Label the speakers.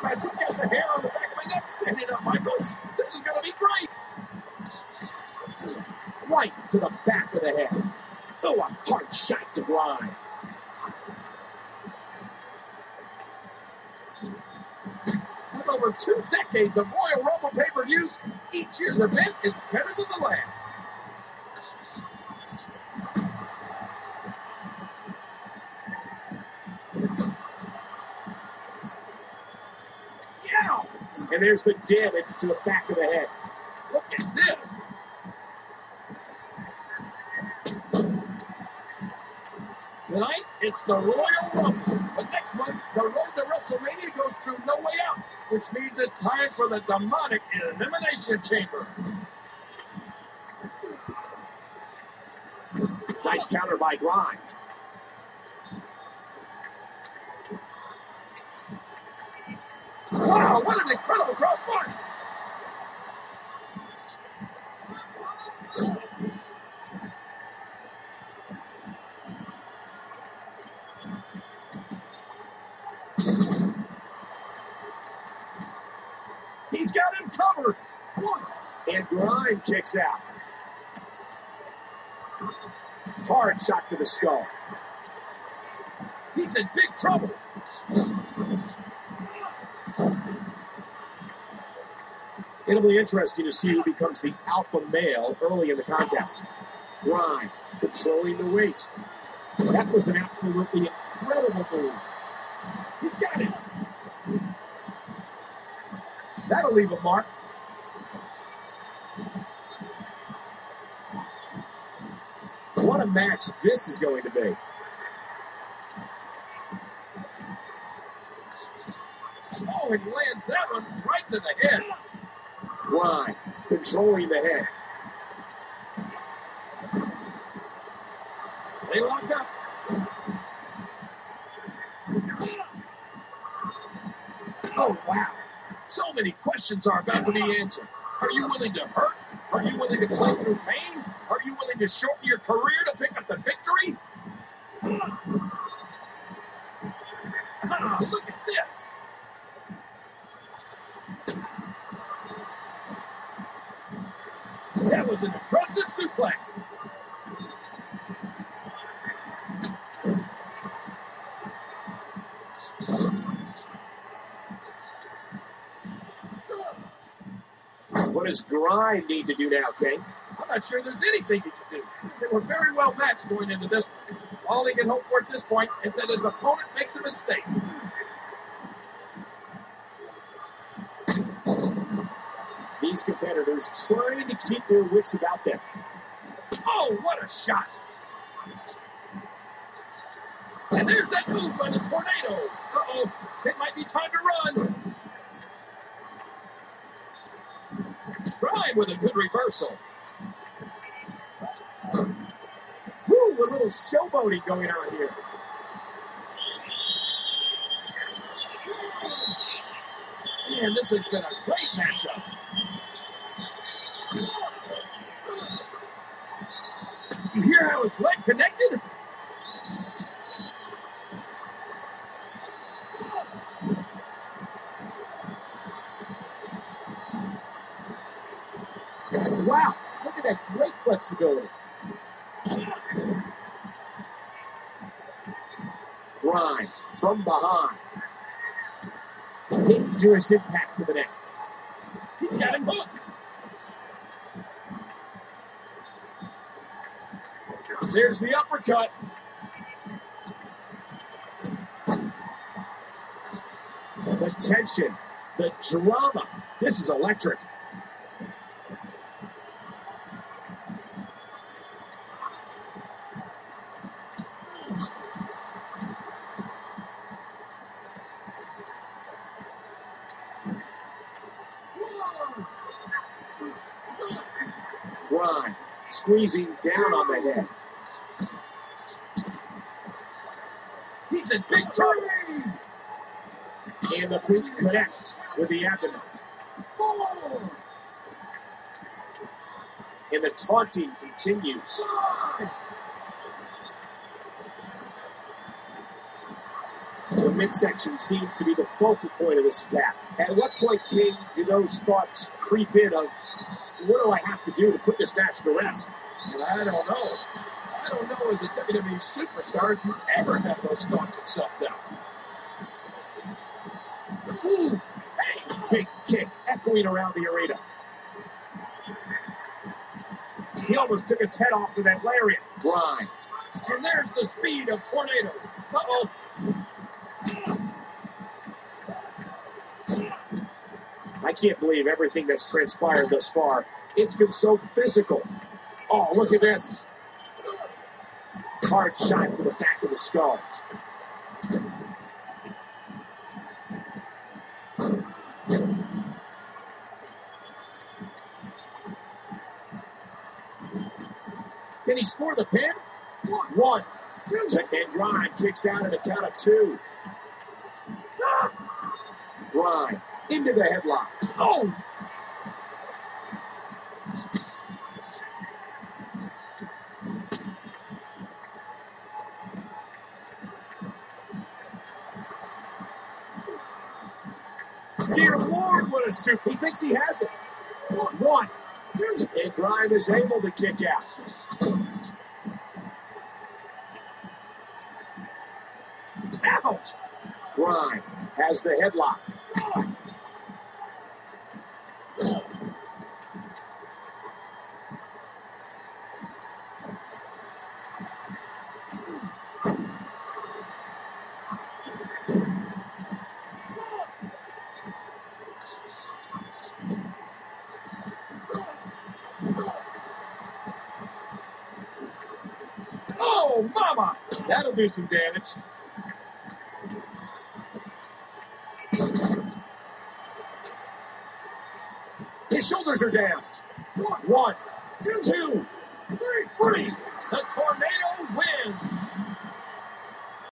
Speaker 1: As he's got the hair on the back of my neck standing up, Michaels. This is going to be great. Right to the back of the head. Oh, a hard shot to Grimes. With over 2 decades of Royal Rumble pay-per-views, each year's event is better than the last. Yeah! And there's the damage to the back of the head. Look at this. Tonight, it's the Royal Rumble. But next month, the road to WrestleMania goes through No Way Out, which means it's time for the demonic Elimination Chamber. Nice counter by Grimes. Wow, what an incredible crossbar! He's got him covered. And Grimes kicks out. Hard shot to the skull. He's in big trouble. It'll be interesting to see who becomes the alpha male early in the contest. Grimes controlling the waist. That was an absolutely incredible move. He's got it. That'll leave a mark. What a match this is going to be. Oh, and he lands that one right to the head. Grimes controlling the head. They lock up. Oh, wow. So many questions are about to be answered. Are you willing to hurt? Are you willing to play through pain? Are you willing to shorten your career to pick up the victory? Look at this. That was an impressive suplex. What does Grimes need to do now, King? I'm not sure there's anything he can do. They were very well matched going into this one. All he can hope for at this point is that his opponent makes a mistake. These competitors trying to keep their wits about them. Oh, what a shot. And there's that move by the Tornado. Uh-oh, it might be time to run. Grimes with a good reversal. Woo, a little showboating going on here. Man, this has been a great matchup. You hear how his leg connected? Wow, look at that great flexibility. Grimes from behind. Dangerous impact to the neck. He's got him hooked. There's the uppercut. The tension, the drama. This is electric. Grimes squeezing down on the head. He's in big trouble. And the boot connects with the abdomen. And the taunting continues. The midsection seems to be the focal point of this attack. At what point, King, do those thoughts creep in of, what do I have to do to put this match to rest?
Speaker 2: And I don't know. I don't know as a WWE superstar if you ever have those thoughts of self-doubt.
Speaker 1: Ooh, bang, big kick echoing around the arena. He almost took his head off with that lariat.
Speaker 2: Grind. And there's the speed of Tornado. Uh-oh.
Speaker 1: I can't believe everything that's transpired thus far. It's been so physical. Oh, look at this. Hard shot to the back of the skull. Can he score the pin? One. And Grind kicks out at a count of 2. Grind into the headlock. Oh! Dear Lord, what a soup. He thinks he has it. 1. And Grind is able to kick out. Ouch! Grind has the headlock.
Speaker 2: Oh, mama! That'll do some damage.
Speaker 1: His shoulders are down. 1, 2, 3.
Speaker 2: The